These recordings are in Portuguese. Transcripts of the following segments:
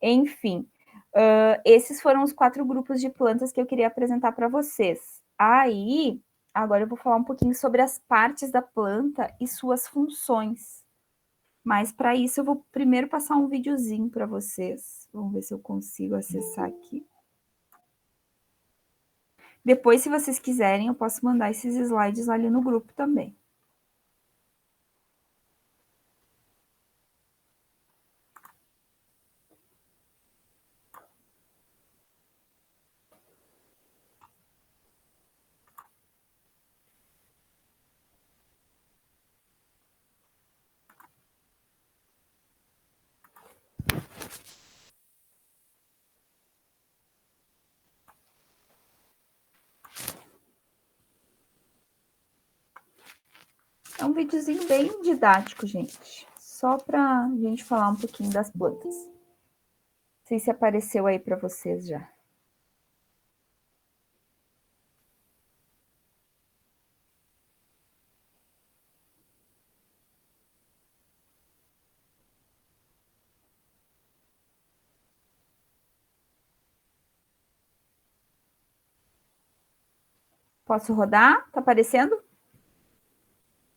Enfim, esses foram os 4 grupos de plantas que eu queria apresentar para vocês. Aí, agora eu vou falar um pouquinho sobre as partes da planta e suas funções. Mas para isso eu vou primeiro passar um videozinho para vocês. Vamos ver se eu consigo acessar aqui. Depois, se vocês quiserem, eu posso mandar esses slides ali no grupo também. É um videozinho bem didático, gente. Só para a gente falar um pouquinho das plantas. Não sei se apareceu aí para vocês já. Posso rodar? Tá aparecendo?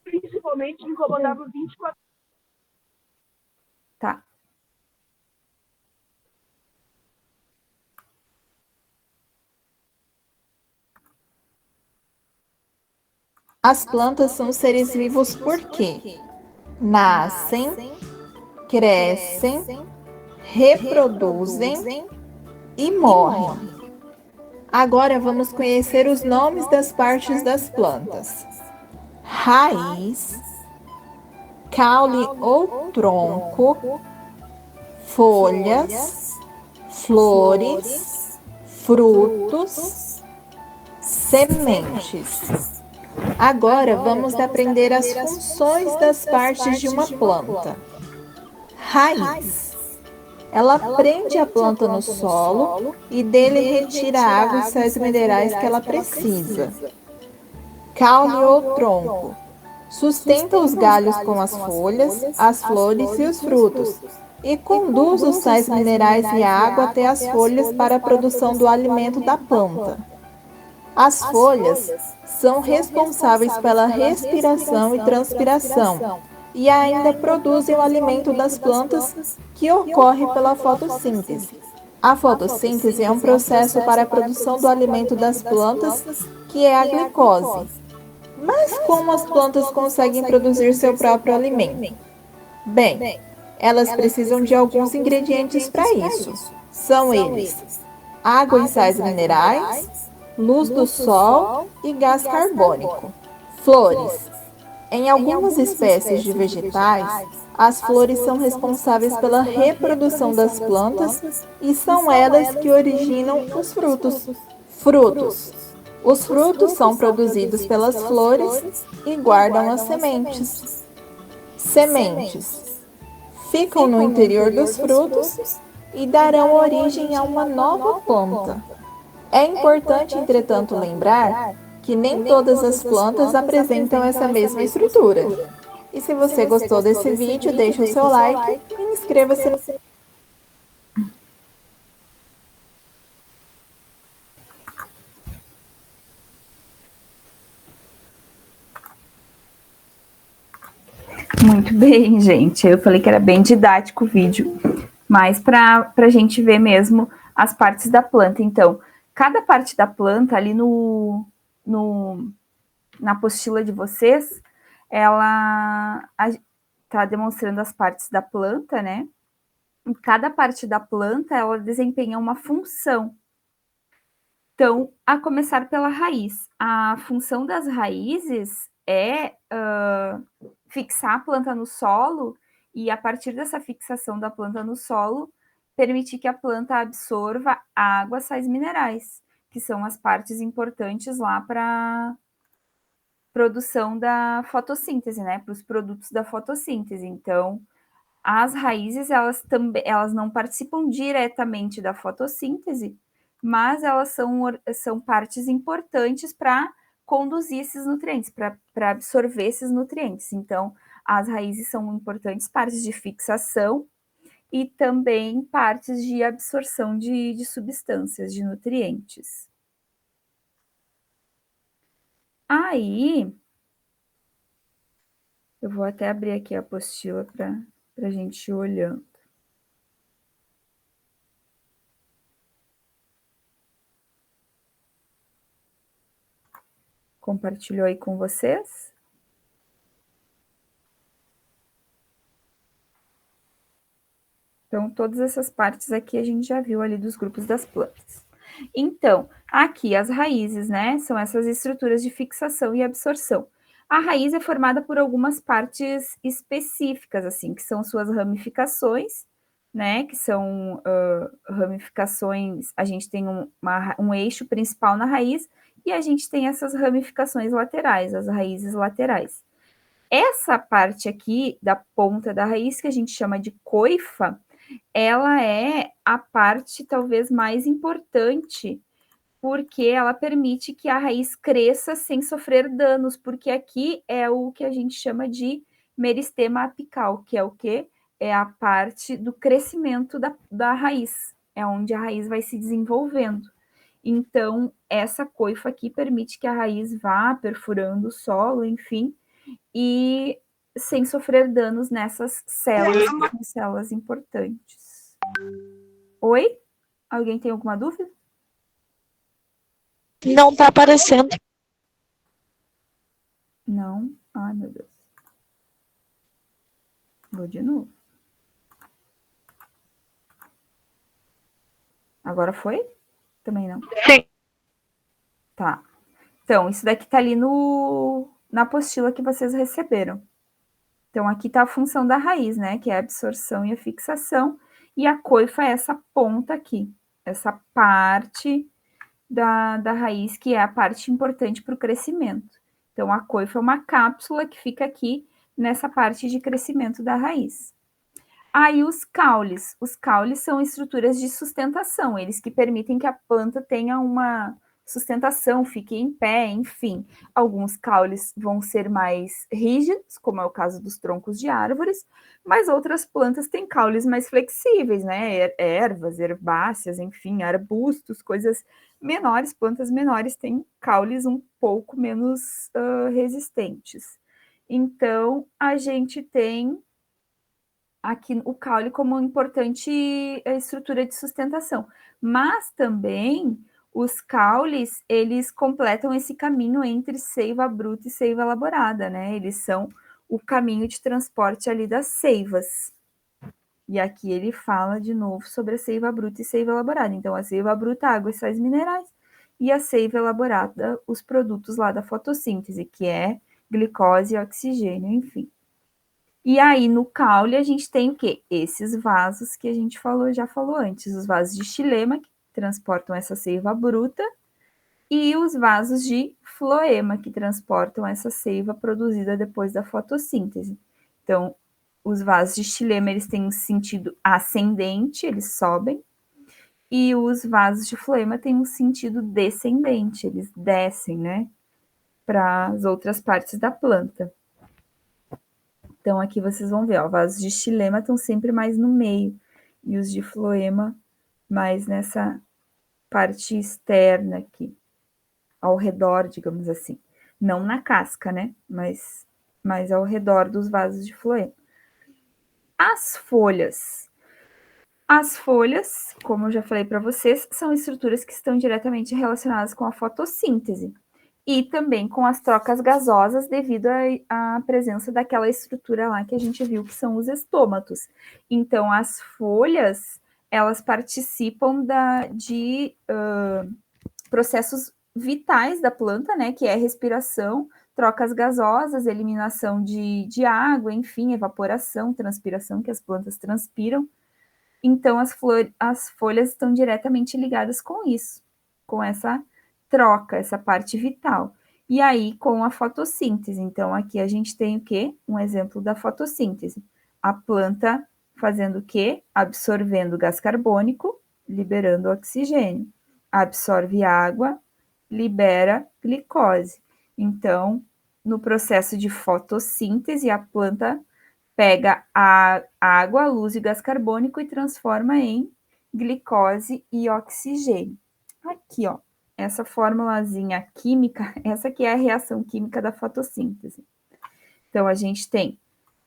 Principalmente incomodava 24. Tá. As plantas são seres vivos porque nascem, crescem, reproduzem e morrem. Agora vamos conhecer os nomes das partes das plantas: raiz, caule ou tronco, folhas, flores, frutos, sementes. Agora vamos aprender as funções das partes de uma planta. Raiz. Ela prende a planta no solo e dele retira a água e sais minerais que ela precisa. Caule ou tronco. Sustenta os galhos com as folhas, as flores e os frutos e conduz os sais minerais e a água até as folhas para a produção do alimento da planta. As folhas são responsáveis pela respiração e transpiração e ainda produzem o alimento das plantas, que ocorre pela fotossíntese. A fotossíntese é um processo para a produção do alimento das plantas, que é a glicose. Mas como as plantas conseguem produzir seu próprio alimento? Bem, elas precisam de alguns ingredientes para isso. São eles: água e sais minerais, luz do sol e gás carbônico. Flores. Em algumas espécies de vegetais, as flores são responsáveis pela reprodução das plantas e são elas que originam os frutos. Frutos. Os frutos são produzidos pelas flores e guardam as sementes. Sementes. Ficam no interior dos frutos e darão origem a uma nova planta. É importante, entretanto, lembrar que nem todas as plantas apresentam essa mesma estrutura. E se você gostou desse vídeo, deixe o seu like e inscreva-se no canal. Muito bem, gente. Eu falei que era bem didático o vídeo, mas para a gente ver mesmo as partes da planta. Então, cada parte da planta ali na apostila de vocês, ela está demonstrando as partes da planta, né? E cada parte da planta, ela desempenha uma função. Então, a começar pela raiz. A função das raízes é fixar a planta no solo e, a partir dessa fixação da planta no solo, permitir que a planta absorva água, sais minerais, que são as partes importantes lá para produção da fotossíntese, né? Para os produtos da fotossíntese. Então, as raízes, elas não participam diretamente da fotossíntese, mas elas são partes importantes para conduzir esses nutrientes, para absorver esses nutrientes. Então, as raízes são importantes partes de fixação e também partes de absorção de substâncias, de nutrientes. Aí, eu vou até abrir aqui a apostila para a gente ir olhando. Compartilhou aí com vocês? Então, todas essas partes aqui a gente já viu ali dos grupos das plantas. Então, aqui as raízes, né? São essas estruturas de fixação e absorção. A raiz é formada por algumas partes específicas, assim, que são suas ramificações, né? Que são ramificações. A gente tem um eixo principal na raiz e a gente tem essas ramificações laterais, as raízes laterais. Essa parte aqui da ponta da raiz, que a gente chama de coifa, ela é a parte talvez mais importante, porque ela permite que a raiz cresça sem sofrer danos, porque aqui é o que a gente chama de meristema apical, que é o quê? É a parte do crescimento da raiz, é onde a raiz vai se desenvolvendo. Então, essa coifa aqui permite que a raiz vá perfurando o solo, enfim, e sem sofrer danos nessas células, que são células importantes. Oi? Alguém tem alguma dúvida? Não tá aparecendo. Não? Ai, meu Deus. Vou de novo. Agora foi? Também não. Sim. Tá. Então, isso daqui tá ali na apostila que vocês receberam. Então, aqui tá a função da raiz, né? Que é a absorção e a fixação. E a coifa é essa ponta aqui. Essa parte da raiz, que é a parte importante para o crescimento. Então, a coifa é uma cápsula que fica aqui nessa parte de crescimento da raiz. Aí, os caules. Os caules são estruturas de sustentação, eles que permitem que a planta tenha uma sustentação, fique em pé, enfim. Alguns caules vão ser mais rígidos, como é o caso dos troncos de árvores, mas outras plantas têm caules mais flexíveis, né? Ervas, herbáceas, enfim, arbustos, coisas menores, plantas menores têm caules um pouco menos resistentes. Então, a gente tem aqui o caule como uma importante estrutura de sustentação. Mas também os caules, eles completam esse caminho entre seiva bruta e seiva elaborada, né? Eles são o caminho de transporte ali das seivas. E aqui ele fala de novo sobre a seiva bruta e seiva elaborada. Então, a seiva bruta, água e sais minerais, e a seiva elaborada, os produtos lá da fotossíntese, que é glicose e oxigênio, enfim. E aí, no caule, a gente tem o quê? Esses vasos que a gente já falou antes, os vasos de xilema, que transportam essa seiva bruta, e os vasos de floema, que transportam essa seiva produzida depois da fotossíntese. Então, os vasos de xilema, eles têm um sentido ascendente, eles sobem, e os vasos de floema têm um sentido descendente, eles descem, né, para as outras partes da planta. Então, aqui vocês vão ver, ó, vasos de xilema estão sempre mais no meio, e os de floema mais nessa parte externa aqui, ao redor, digamos assim. Não na casca, né? Mas ao redor dos vasos de floema. As folhas. As folhas, como eu já falei para vocês, são estruturas que estão diretamente relacionadas com a fotossíntese e também com as trocas gasosas devido à presença daquela estrutura lá que a gente viu que são os estômatos. Então, as folhas, elas participam de processos vitais da planta, né, que é respiração, trocas gasosas, eliminação de água, enfim, evaporação, transpiração, que as plantas transpiram. Então, as folhas estão diretamente ligadas com isso, com essa troca, essa parte vital. E aí, com a fotossíntese. Então, aqui a gente tem o quê? Um exemplo da fotossíntese. A planta fazendo o quê? Absorvendo gás carbônico, liberando oxigênio. Absorve água, libera glicose. Então, no processo de fotossíntese, a planta pega a água, a luz e gás carbônico e transforma em glicose e oxigênio. Aqui, ó, essa formulazinha química, essa aqui é a reação química da fotossíntese. Então, a gente tem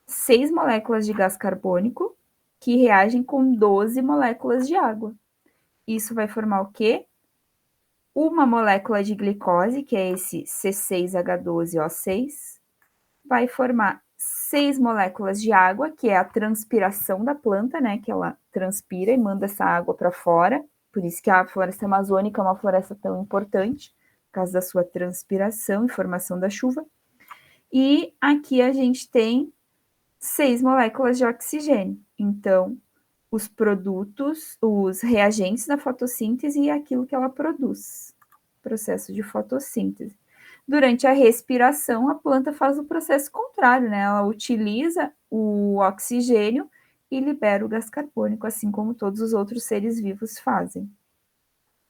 6 moléculas de gás carbônico que reagem com 12 moléculas de água. Isso vai formar o quê? Uma molécula de glicose, que é esse C6H12O6, vai formar 6 moléculas de água, que é a transpiração da planta, né? Que ela transpira e manda essa água para fora. Por isso que a floresta amazônica é uma floresta tão importante, por causa da sua transpiração e formação da chuva. E aqui a gente tem 6 moléculas de oxigênio. Então, os produtos, os reagentes da fotossíntese e aquilo que ela produz. Processo de fotossíntese. Durante a respiração, a planta faz o processo contrário, né? Ela utiliza o oxigênio e libera o gás carbônico, assim como todos os outros seres vivos fazem.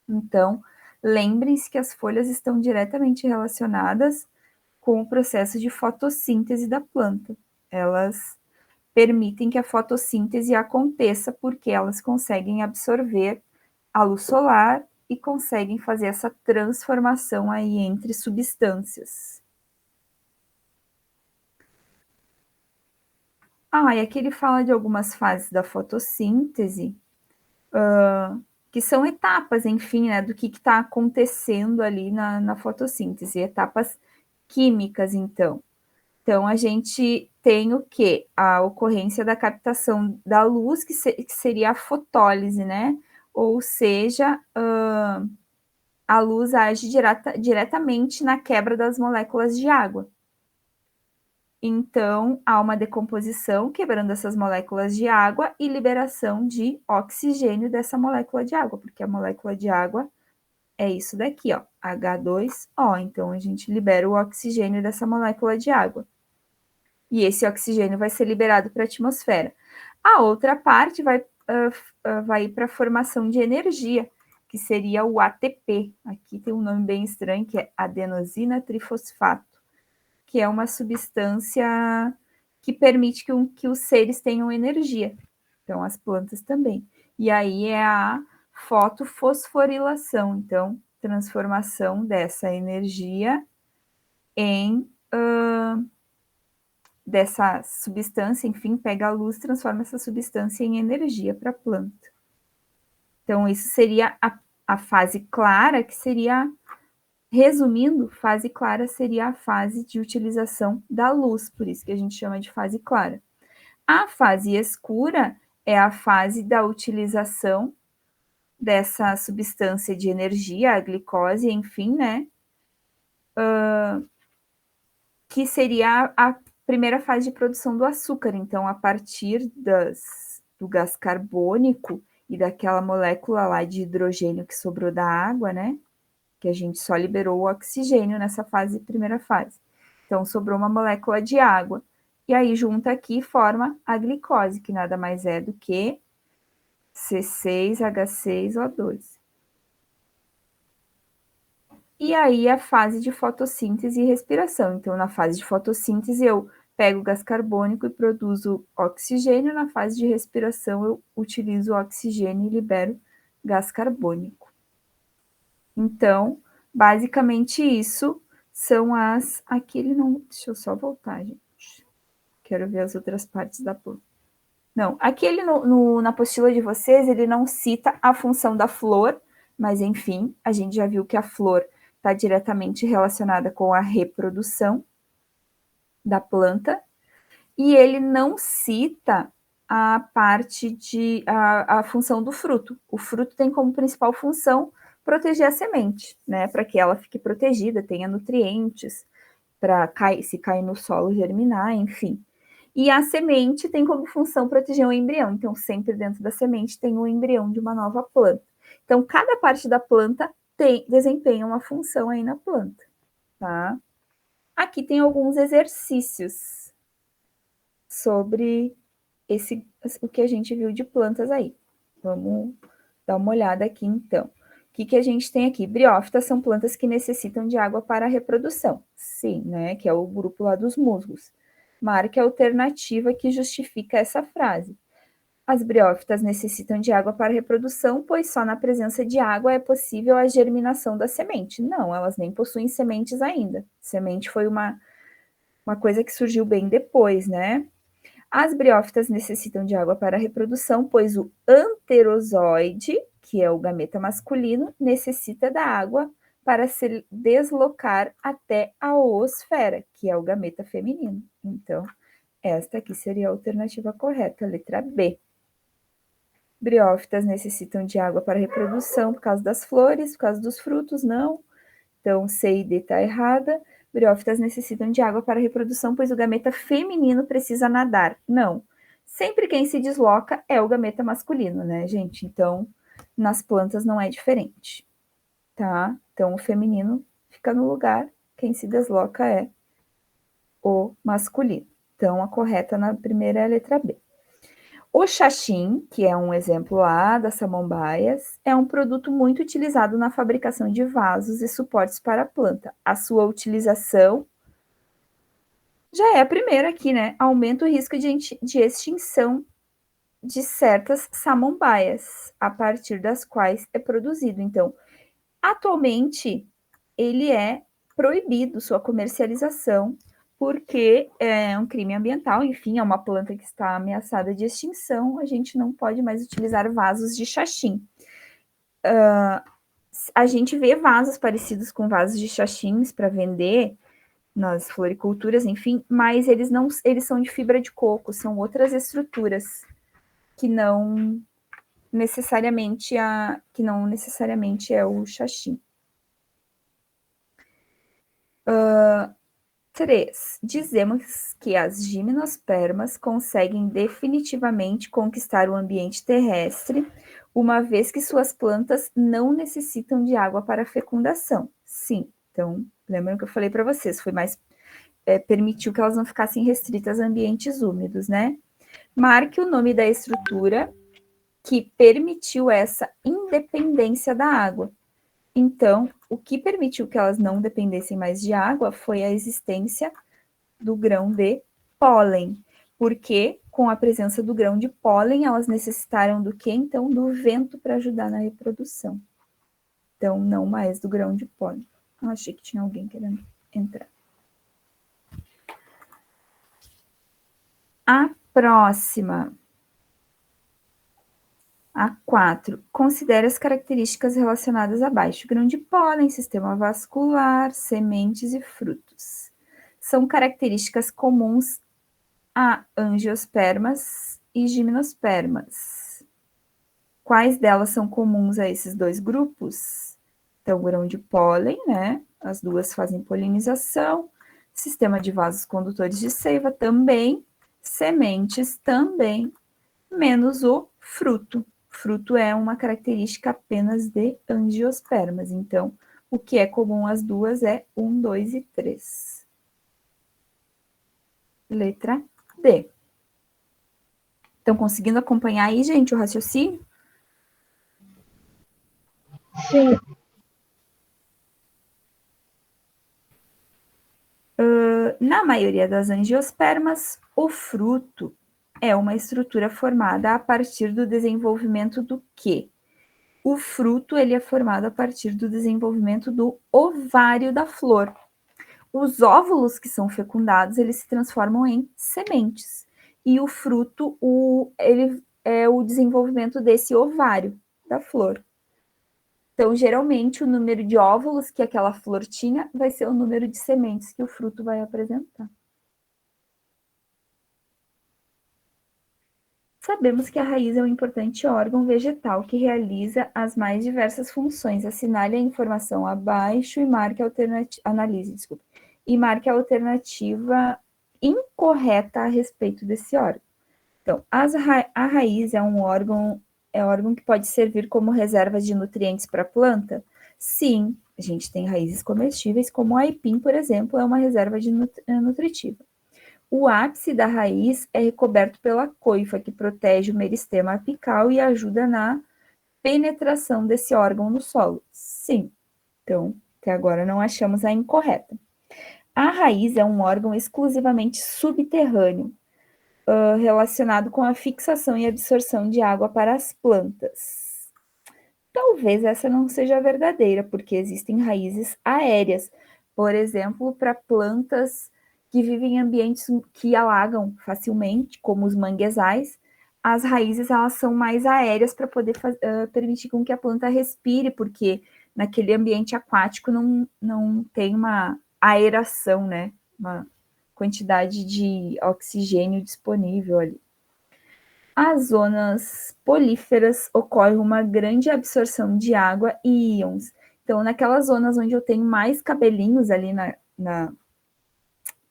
Então, lembrem-se que as folhas estão diretamente relacionadas com o processo de fotossíntese da planta. Elas permitem que a fotossíntese aconteça porque elas conseguem absorver a luz solar e conseguem fazer essa transformação aí entre substâncias. E aqui ele fala de algumas fases da fotossíntese, que são etapas, enfim, né, do que está acontecendo ali na fotossíntese, etapas químicas, então. Então, a gente tem o quê? A ocorrência da captação da luz, que seria a fotólise, né? Ou seja, a luz age diretamente na quebra das moléculas de água. Então, há uma decomposição, quebrando essas moléculas de água e liberação de oxigênio dessa molécula de água, porque a molécula de água é isso daqui, ó, H2O. Então, a gente libera o oxigênio dessa molécula de água. E esse oxigênio vai ser liberado para a atmosfera. A outra parte vai ir para a formação de energia, que seria o ATP. Aqui tem um nome bem estranho, que é adenosina trifosfato, que é uma substância que permite que os seres tenham energia. Então, as plantas também. E aí é a fotofosforilação, então, transformação dessa energia em... dessa substância, enfim, pega a luz, transforma essa substância em energia para a planta. Então, isso seria a fase clara, que seria, resumindo, fase clara seria a fase de utilização da luz, por isso que a gente chama de fase clara. A fase escura é a fase da utilização dessa substância de energia, a glicose, enfim, né? Que seria a primeira fase de produção do açúcar. Então, a partir do gás carbônico e daquela molécula lá de hidrogênio que sobrou da água, né? Que a gente só liberou o oxigênio nessa primeira fase. Então, sobrou uma molécula de água. E aí, junta aqui e forma a glicose, que nada mais é do que C6H6O2. E aí, a fase de fotossíntese e respiração. Então, na fase de fotossíntese, eu pego o gás carbônico e produzo oxigênio. Na fase de respiração, eu utilizo o oxigênio e libero gás carbônico. Então, basicamente isso são as... Aqui ele não... Deixa eu só voltar, gente. Quero ver as outras partes da planta. Não, aqui ele na apostila de vocês, ele não cita a função da flor, mas enfim, a gente já viu que a flor está diretamente relacionada com a reprodução da planta, e ele não cita a parte a função do fruto. O fruto tem como principal função proteger a semente, né, para que ela fique protegida, tenha nutrientes, para se cair no solo germinar, enfim. E a semente tem como função proteger o embrião, então sempre dentro da semente tem um embrião de uma nova planta. Então, cada parte da planta desempenha uma função aí na planta, tá? Aqui tem alguns exercícios sobre o que a gente viu de plantas aí. Vamos dar uma olhada aqui, então. O que a gente tem aqui? Briófitas são plantas que necessitam de água para a reprodução. Sim, né? Que é o grupo lá dos musgos. Marque a alternativa que justifica essa frase. As briófitas necessitam de água para reprodução, pois só na presença de água é possível a germinação da semente. Não, elas nem possuem sementes ainda. Semente foi uma coisa que surgiu bem depois, né? As briófitas necessitam de água para a reprodução, pois o anterozoide, que é o gameta masculino, necessita da água para se deslocar até a oosfera, que é o gameta feminino. Então, esta aqui seria a alternativa correta, a letra B. Briófitas necessitam de água para reprodução por causa das flores, por causa dos frutos, não. Então, C e D está errada. Briófitas necessitam de água para reprodução, pois o gameta feminino precisa nadar. Não. Sempre quem se desloca é o gameta masculino, né, gente? Então, nas plantas não é diferente, tá? Então, o feminino fica no lugar, quem se desloca é o masculino. Então, a correta na primeira é a letra B. O xaxim, que é um exemplo lá das samambaias, é um produto muito utilizado na fabricação de vasos e suportes para a planta. A sua utilização já é a primeira aqui, né? Aumenta o risco de extinção de certas samambaias, a partir das quais é produzido. Então, atualmente, ele é proibido sua comercialização, porque é um crime ambiental, enfim, é uma planta que está ameaçada de extinção, a gente não pode mais utilizar vasos de xaxim. A gente vê vasos parecidos com vasos de xaxims para vender nas floriculturas, enfim, mas eles são de fibra de coco, são outras estruturas que não necessariamente é o xaxim. 3. Dizemos que as gimnospermas conseguem definitivamente conquistar o ambiente terrestre, uma vez que suas plantas não necessitam de água para fecundação. Sim, então, lembram que eu falei para vocês, foi mais permitiu que elas não ficassem restritas a ambientes úmidos, né? Marque o nome da estrutura que permitiu essa independência da água. Então, o que permitiu que elas não dependessem mais de água foi a existência do grão de pólen, porque com a presença do grão de pólen, elas necessitaram do que, então? Do vento para ajudar na reprodução. Então, não mais do grão de pólen. Eu achei que tinha alguém querendo entrar. A próxima. A 4. Considere as características relacionadas abaixo. Grão de pólen, sistema vascular, sementes e frutos. São características comuns a angiospermas e gimnospermas. Quais delas são comuns a esses dois grupos? Então, grão de pólen, né? As duas fazem polinização. Sistema de vasos condutores de seiva também. Sementes também, menos o fruto. Fruto é uma característica apenas de angiospermas. Então, o que é comum às duas é 1, 2 e 3. Letra D. Estão conseguindo acompanhar aí, gente, o raciocínio? Sim. Na maioria das angiospermas, o fruto é uma estrutura formada a partir do desenvolvimento do quê? O fruto ele é formado a partir do desenvolvimento do ovário da flor. Os óvulos que são fecundados, eles se transformam em sementes. E o fruto, ele é o desenvolvimento desse ovário da flor. Então, geralmente, o número de óvulos que aquela flor tinha vai ser o número de sementes que o fruto vai apresentar. Sabemos que a raiz é um importante órgão vegetal que realiza as mais diversas funções. Assinale a informação abaixo e marque a a alternativa incorreta a respeito desse órgão. Então, a raiz é um órgão que pode servir como reserva de nutrientes para a planta? Sim, a gente tem raízes comestíveis, como a aipim, por exemplo, é uma reserva de nutritiva. O ápice da raiz é recoberto pela coifa, que protege o meristema apical e ajuda na penetração desse órgão no solo. Sim, então, até agora não achamos a incorreta. A raiz é um órgão exclusivamente subterrâneo, relacionado com a fixação e absorção de água para as plantas. Talvez essa não seja verdadeira, porque existem raízes aéreas, por exemplo, para plantas que vivem em ambientes que alagam facilmente, como os manguezais. As raízes elas são mais aéreas para poder permitir com que a planta respire, porque naquele ambiente aquático não tem uma aeração, né? Uma quantidade de oxigênio disponível ali. As zonas políferas ocorre uma grande absorção de água e íons. Então, naquelas zonas onde eu tenho mais cabelinhos ali na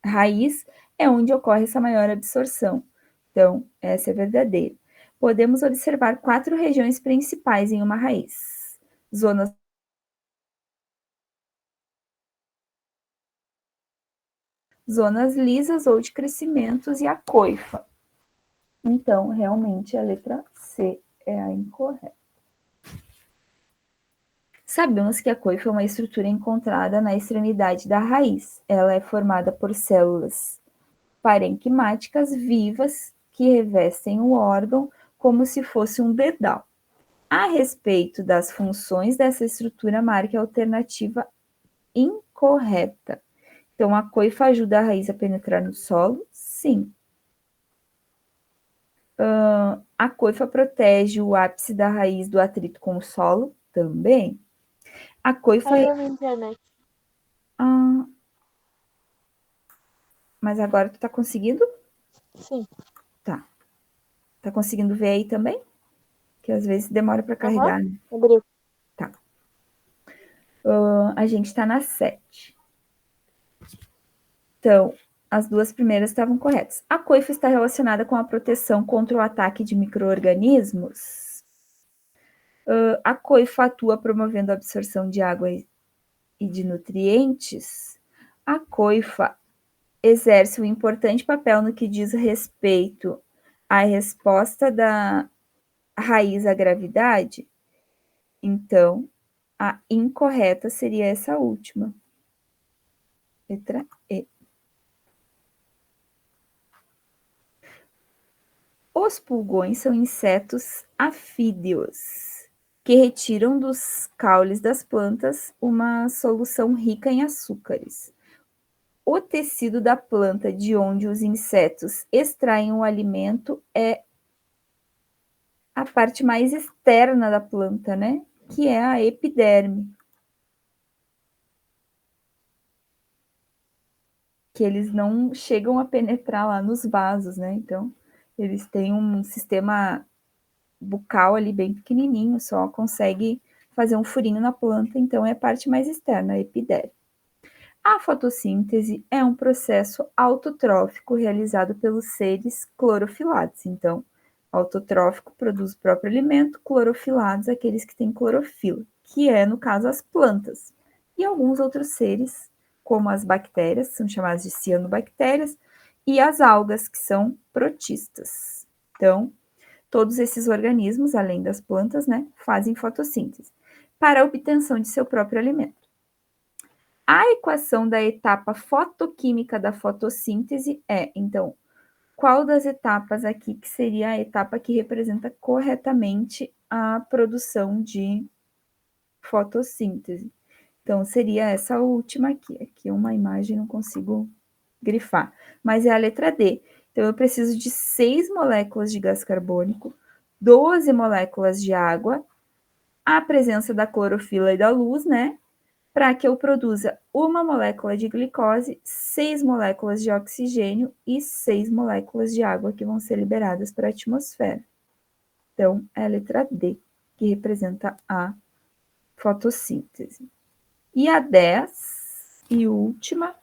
raiz, é onde ocorre essa maior absorção. Então, essa é verdadeira. Podemos observar 4 regiões principais em uma raiz. Zonas lisas ou de crescimentos e a coifa. Então, realmente, a letra C é a incorreta. Sabemos que a coifa é uma estrutura encontrada na extremidade da raiz. Ela é formada por células parenquimáticas vivas que revestem o órgão como se fosse um dedal. A respeito das funções dessa estrutura, marque a alternativa incorreta. Então, a coifa ajuda a raiz a penetrar no solo? Sim. A coifa protege o ápice da raiz do atrito com o solo? Também. A coifa... na internet. Mas agora tu tá conseguindo? Sim. Tá. Tá conseguindo ver aí também? Que às vezes demora para carregar, né? Abriu. Tá. A gente tá na 7. Então, as duas primeiras estavam corretas. A coifa está relacionada com a proteção contra o ataque de micro-organismos. A coifa atua promovendo a absorção de água e de nutrientes. A coifa exerce um importante papel no que diz respeito à resposta da raiz à gravidade. Então, a incorreta seria essa última. Letra E. Os pulgões são insetos afídeos, que retiram dos caules das plantas uma solução rica em açúcares. O tecido da planta de onde os insetos extraem o alimento é a parte mais externa da planta, né? Que é a epiderme. Que eles não chegam a penetrar lá nos vasos, né? Então, eles têm um sistema bucal ali bem pequenininho, só consegue fazer um furinho na planta, então é a parte mais externa, a epiderme. A fotossíntese é um processo autotrófico realizado pelos seres clorofilados. Então, autotrófico produz o próprio alimento, clorofilados aqueles que têm clorofila, que é, no caso, as plantas. E alguns outros seres, como as bactérias, são chamadas de cianobactérias, e as algas, que são protistas. Então, todos esses organismos, além das plantas, né, fazem fotossíntese para a obtenção de seu próprio alimento. A equação da etapa fotoquímica da fotossíntese é, então, qual das etapas aqui que seria a etapa que representa corretamente a produção de fotossíntese? Então, seria essa última aqui. Aqui uma imagem não consigo grifar, mas é a letra D. Então, eu preciso de 6 moléculas de gás carbônico, 12 moléculas de água, a presença da clorofila e da luz, né? Para que eu produza uma molécula de glicose, 6 moléculas de oxigênio e 6 moléculas de água que vão ser liberadas para a atmosfera. Então, é a letra D, que representa a fotossíntese. E a 10 e última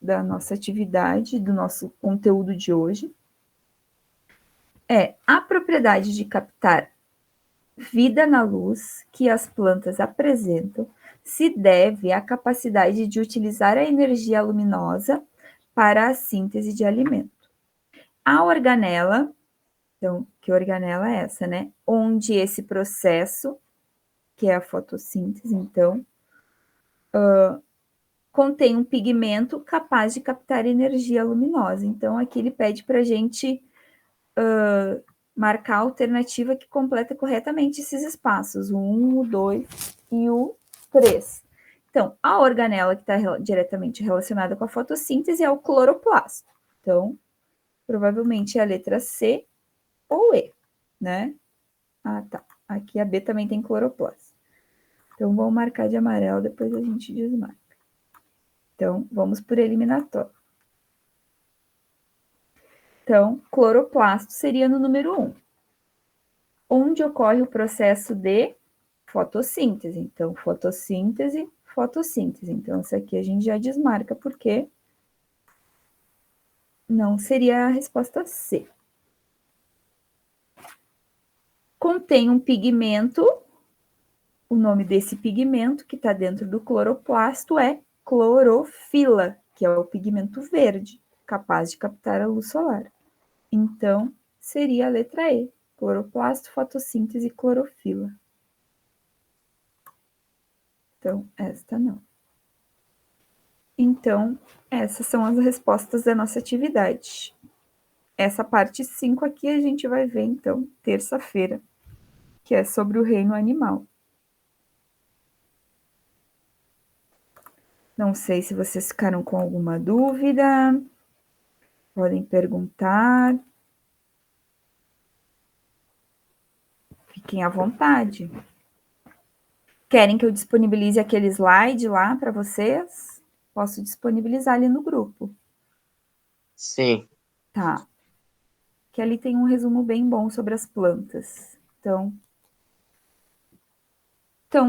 da nossa atividade, do nosso conteúdo de hoje, é a propriedade de captar vida na luz que as plantas apresentam se deve à capacidade de utilizar a energia luminosa para a síntese de alimento. A organela, então, que organela é essa, né? Onde esse processo, que é a fotossíntese, então, contém um pigmento capaz de captar energia luminosa. Então, aqui ele pede para a gente marcar a alternativa que completa corretamente esses espaços, o 1, o 2 e o 3. Então, a organela que está diretamente relacionada com a fotossíntese é o cloroplasto. Então, provavelmente é a letra C ou E, né? Ah, tá. Aqui a B também tem cloroplasto. Então, vamos marcar de amarelo, depois a gente desmarca. Então, vamos por eliminatório. Então, cloroplasto seria no número 1, onde ocorre o processo de fotossíntese. Então, fotossíntese, fotossíntese. Então, isso aqui a gente já desmarca, porque não seria a resposta C. Contém um pigmento, o nome desse pigmento que está dentro do cloroplasto é clorofila, que é o pigmento verde, capaz de captar a luz solar. Então, seria a letra E, cloroplasto, fotossíntese, clorofila. Então, esta não. Então, essas são as respostas da nossa atividade. Essa parte 5 aqui a gente vai ver, então, terça-feira, que é sobre o reino animal. Não sei se vocês ficaram com alguma dúvida. Podem perguntar. Fiquem à vontade. Querem que eu disponibilize aquele slide lá para vocês? Posso disponibilizar ali no grupo. Sim. Tá. Que ali tem um resumo bem bom sobre as plantas. Então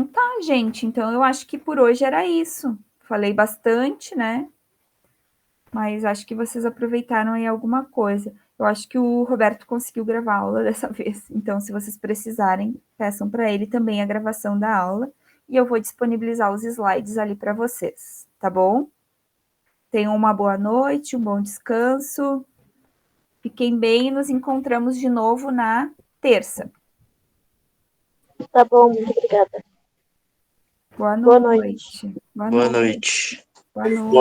tá, gente. Então, eu acho que por hoje era isso. Falei bastante, né? Mas acho que vocês aproveitaram aí alguma coisa. Eu acho que o Roberto conseguiu gravar a aula dessa vez. Então, se vocês precisarem, peçam para ele também a gravação da aula. E eu vou disponibilizar os slides ali para vocês, tá bom? Tenham uma boa noite, um bom descanso. Fiquem bem e nos encontramos de novo na terça. Tá bom, muito obrigada. Boa Boa noite. noite. Boa noite. Boa noite.